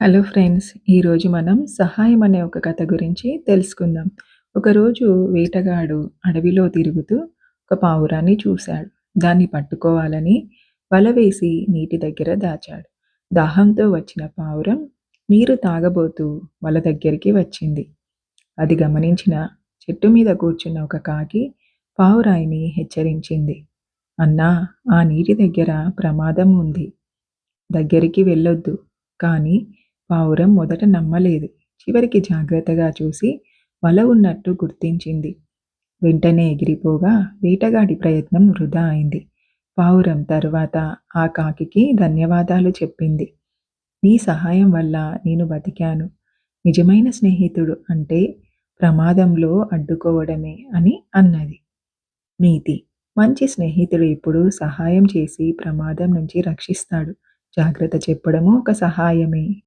Hello friends! ఈరోజు మనం సహాయం అనే ఒక కథ గురించి తెలుసుకుందాం. ఒకరోజు వేటగాడు అడవిలో తిరుగుతూ ఒక పావురాన్ని చూశాడు. దాన్ని పట్టుకోవాలని వల వేసి నీటి దగ్గర దాచాడు. దాహంతో వచ్చిన పావురం నీరు తాగబోతూ వల దగ్గరికి వచ్చింది. అది గమనించిన చెట్టు మీద కూర్చున్న ఒక కాకి పావురాయిని హెచ్చరించింది. అన్నా, ఆ నీటి దగ్గర ప్రమాదం ఉంది. దగ్గరికి వెళ్ళొద్దు. కానీ పావురం మొదట నమ్మలేదు. చివరికి జాగ్రత్తగా చూసి వల ఉన్నట్టు గుర్తించింది. వెంటనే ఎగిరిపోగా వేటగాడి ప్రయత్నం వృధా అయింది. పావురం తరువాత ఆ కాకికి ధన్యవాదాలు చెప్పింది. నీ సహాయం వల్ల నేను బతికాను. నిజమైన స్నేహితుడు అంటే ప్రమాదంలో అడ్డుకోవడమే అని అన్నది. నీతి: మంచి స్నేహితుడు ఎప్పుడూ సహాయం చేసి ప్రమాదం నుంచి రక్షిస్తాడు. జాగ్రత్త చెప్పడము ఒక సహాయమే.